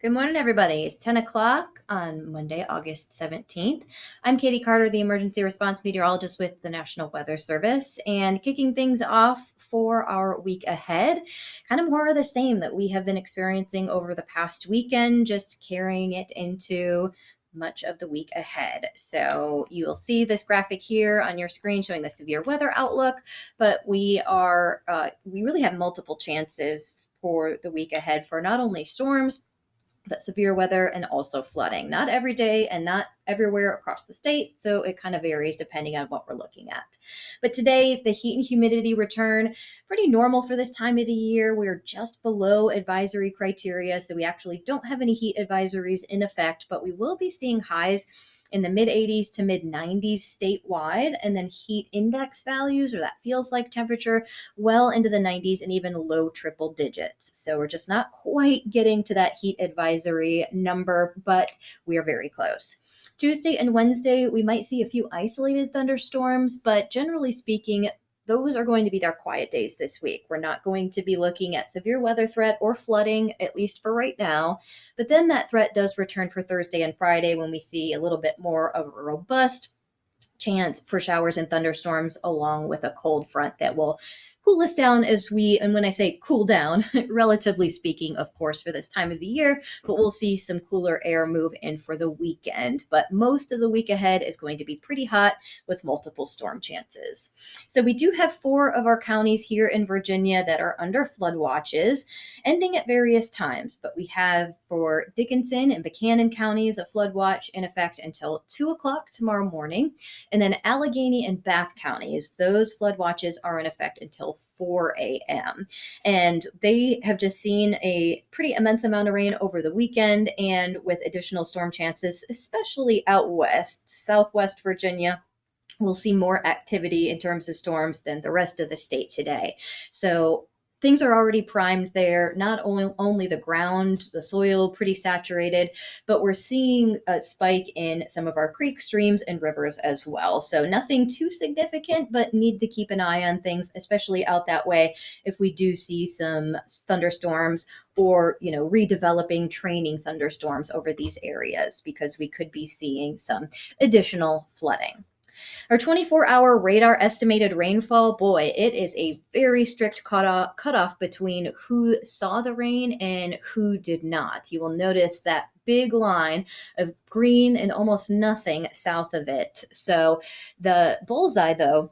Good morning, everybody. It's 10 o'clock on Monday, August 17th. I'm Katie Carter, the emergency response meteorologist with the National Weather Service, and kicking things off for our week ahead. Kind of more of the same that we have been experiencing over the past weekend, just carrying it into much of the week ahead. So you will see this graphic here on your screen showing the severe weather outlook, but we really have multiple chances for the week ahead for not only storms but severe weather and also flooding. Not every day and not everywhere across the state, so it kind of varies depending on what we're looking at. But today, the heat and humidity return pretty normal for this time of the year. We're just below advisory criteria, so we actually don't have any heat advisories in effect, but we will be seeing highs in the mid 80s to mid 90s statewide, and then heat index values, or that feels like temperature, well into the 90s and even low triple digits. So we're just not quite getting to that heat advisory number, but we are very close. Tuesday and Wednesday, we might see a few isolated thunderstorms, but generally speaking, those are going to be their quiet days this week. We're not going to be looking at severe weather threat or flooding, at least for right now. But then that threat does return for Thursday and Friday when we see a little bit more of a robust chance for showers and thunderstorms, along with a cold front that will cool us down and when I say cool down, relatively speaking, of course, for this time of the year, but we'll see some cooler air move in for the weekend. But most of the week ahead is going to be pretty hot with multiple storm chances. So we do have 4 of our counties here in Virginia that are under flood watches, ending at various times, but we have for Dickinson and Buchanan counties a flood watch in effect until 2 o'clock tomorrow morning. And then Allegheny and Bath counties, those flood watches are in effect until 4 a.m. And they have just seen a pretty immense amount of rain over the weekend, and with additional storm chances, especially out west, southwest Virginia. We'll see more activity in terms of storms than the rest of the state today. So things are already primed there. Not only the ground, the soil pretty saturated, but we're seeing a spike in some of our creeks, streams, and rivers as well. So nothing too significant, but need to keep an eye on things, especially out that way if we do see some thunderstorms or, redeveloping training thunderstorms over these areas, because we could be seeing some additional flooding. Our 24-hour radar estimated rainfall, boy, it is a very strict cutoff between who saw the rain and who did not. You will notice that big line of green and almost nothing south of it. So the bullseye, though,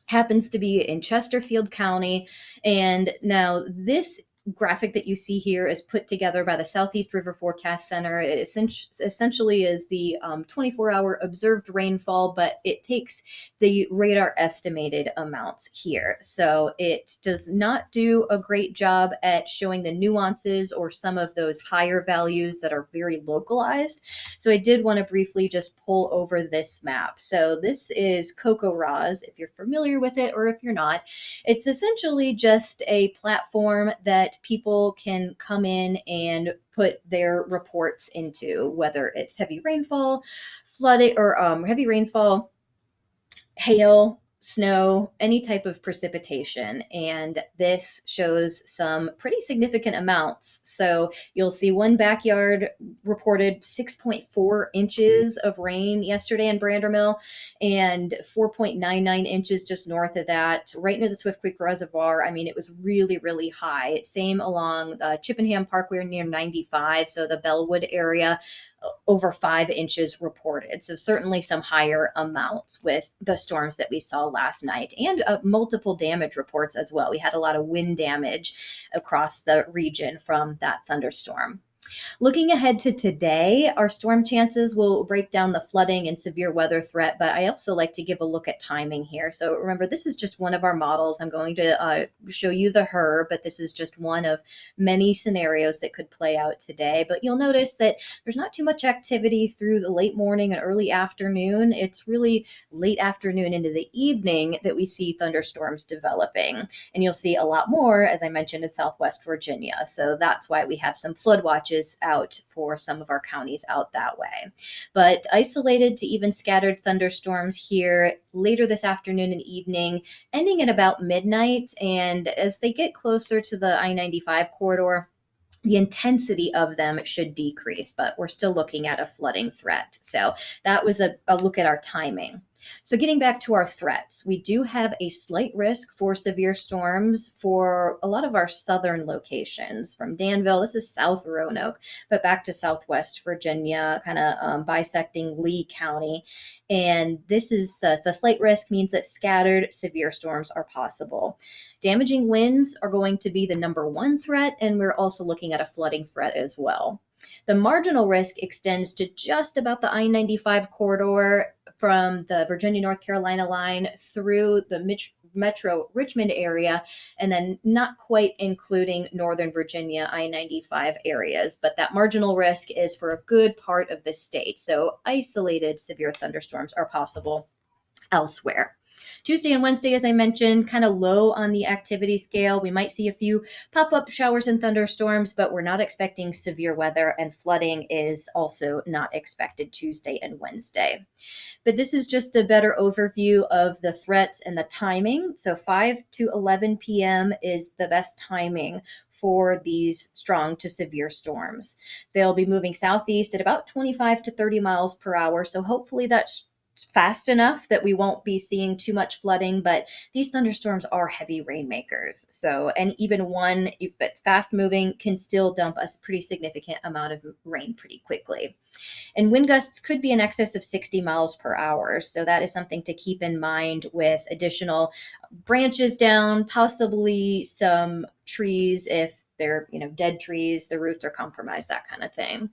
happens to be in Chesterfield County. And now this graphic that you see here is put together by the Southeast River Forecast Center. It essentially is the 24-hour observed rainfall, but it takes the radar estimated amounts here. So it does not do a great job at showing the nuances or some of those higher values that are very localized. So I did want to briefly just pull over this map. So this is CocoRa's, if you're familiar with it, or if you're not. It's essentially just a platform that people can come in and put their reports into, whether it's heavy rainfall, flooding, or heavy rainfall, hail, snow, any type of precipitation. And this shows some pretty significant amounts. So you'll see one backyard reported 6.4 inches of rain yesterday in Brandermill, and 4.99 inches just north of that, right near the Swift Creek Reservoir. I mean, it was really, really high. Same along Chippenham Parkway near 95, so the Bellwood area, over 5 inches reported. So certainly some higher amounts with the storms that we saw last night, and multiple damage reports as well. We had a lot of wind damage across the region from that thunderstorm. Looking ahead to today, our storm chances will break down the flooding and severe weather threat, but I also like to give a look at timing here. So remember, this is just one of our models. I'm going to show you the HER, but this is just one of many scenarios that could play out today. But you'll notice that there's not too much activity through the late morning and early afternoon. It's really late afternoon into the evening that we see thunderstorms developing. And you'll see a lot more, as I mentioned, in Southwest Virginia. So that's why we have some flood watches out for some of our counties out that way. But isolated to even scattered thunderstorms here later this afternoon and evening, ending at about midnight. And as they get closer to the I-95 corridor, the intensity of them should decrease, but we're still looking at a flooding threat. So that was a look at our timing. So getting back to our threats, we do have a slight risk for severe storms for a lot of our southern locations from Danville. This is South Roanoke, but back to Southwest Virginia, kind of bisecting Lee County. And this is the slight risk means that scattered severe storms are possible. Damaging winds are going to be the number one threat, and we're also looking at a flooding threat as well. The marginal risk extends to just about the I-95 corridor from the Virginia, North Carolina line through the metro Richmond area, and then not quite including Northern Virginia I-95 areas. But that marginal risk is for a good part of the state. So isolated severe thunderstorms are possible elsewhere. Tuesday and Wednesday, as I mentioned, kind of low on the activity scale. We might see a few pop-up showers and thunderstorms, but we're not expecting severe weather, and flooding is also not expected Tuesday and Wednesday. But this is just a better overview of the threats and the timing. So 5 to 11 p.m. is the best timing for these strong to severe storms. They'll be moving southeast at about 25 to 30 miles per hour. So hopefully that's fast enough that we won't be seeing too much flooding, but these thunderstorms are heavy rainmakers. So, and even one, if it's fast moving, can still dump a pretty significant amount of rain pretty quickly. And wind gusts could be in excess of 60 miles per hour. So that is something to keep in mind with additional branches down, possibly some trees if they're, dead trees, the roots are compromised, that kind of thing.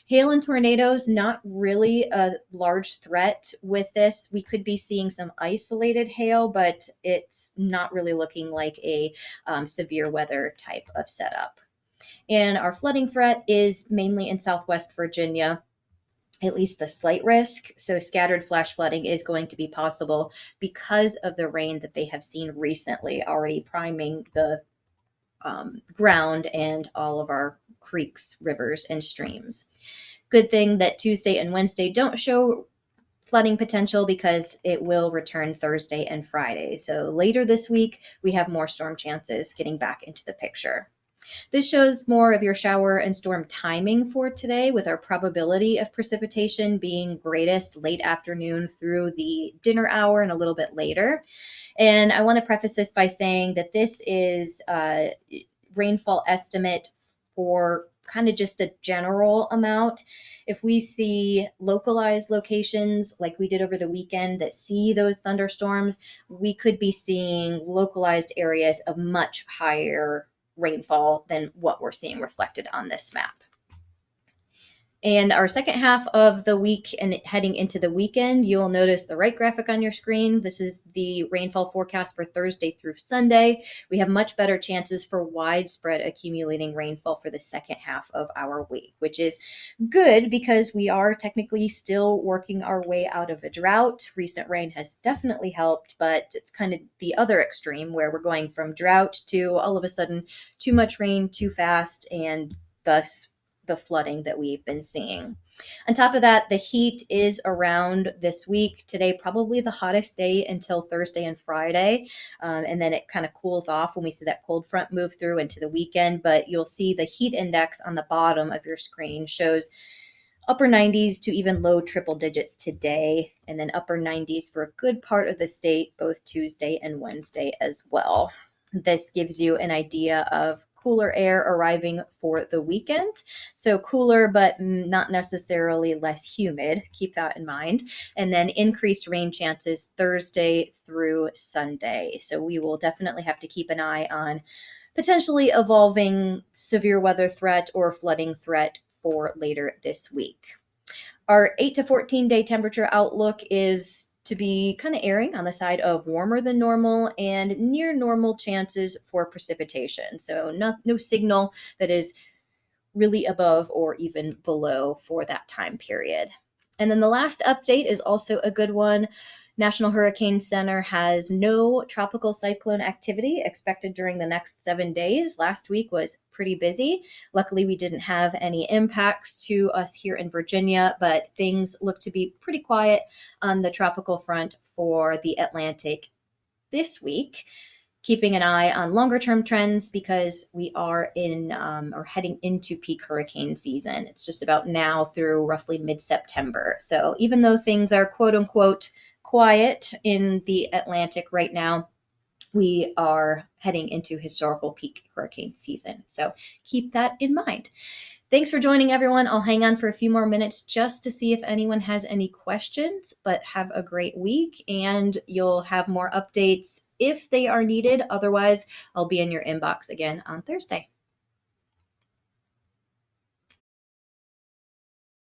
Hail and tornadoes, not really a large threat with this. We could be seeing some isolated hail, but it's not really looking like a severe weather type of setup. And our flooding threat is mainly in Southwest Virginia, at least the slight risk. So scattered flash flooding is going to be possible because of the rain that they have seen recently, already priming the ground and all of our creeks, rivers, and streams. Good thing that Tuesday and Wednesday don't show flooding potential because it will return Thursday and Friday. So later this week, we have more storm chances getting back into the picture. This shows more of your shower and storm timing for today, with our probability of precipitation being greatest late afternoon through the dinner hour and a little bit later. And I want to preface this by saying that this is a rainfall estimate for kind of just a general amount. If we see localized locations like we did over the weekend that see those thunderstorms, we could be seeing localized areas of much higher rainfall than what we're seeing reflected on this map. And our second half of the week and heading into the weekend, you'll notice the right graphic on your screen. This is the rainfall forecast for Thursday through Sunday. We have much better chances for widespread accumulating rainfall for the second half of our week, which is good because we are technically still working our way out of a drought. Recent rain has definitely helped, but it's kind of the other extreme where we're going from drought to all of a sudden too much rain too fast, and thus the flooding that we've been seeing. On top of that, the heat is around this week. Today, probably the hottest day until Thursday and Friday. And then it kind of cools off when we see that cold front move through into the weekend. But you'll see the heat index on the bottom of your screen shows upper 90s to even low triple digits today, and then upper 90s for a good part of the state, both Tuesday and Wednesday as well. This gives you an idea of cooler air arriving for the weekend. So cooler, but not necessarily less humid. Keep that in mind. And then increased rain chances Thursday through Sunday. So we will definitely have to keep an eye on potentially evolving severe weather threat or flooding threat for later this week. Our 8 to 14 day temperature outlook is to be kind of erring on the side of warmer than normal and near normal chances for precipitation. So no signal that is really above or even below for that time period. And then the last update is also a good one. National Hurricane Center has no tropical cyclone activity expected during the next 7 days. Last week was pretty busy. Luckily, we didn't have any impacts to us here in Virginia, but things look to be pretty quiet on the tropical front for the Atlantic this week. keeping an eye on longer term trends because we are in or heading into peak hurricane season. It's just about now through roughly mid-September. So even though things are quote unquote quiet in the Atlantic right now, we are heading into historical peak hurricane season. So keep that in mind. Thanks for joining, everyone. I'll hang on for a few more minutes just to see if anyone has any questions, but have a great week, and you'll have more updates if they are needed. Otherwise, I'll be in your inbox again on Thursday.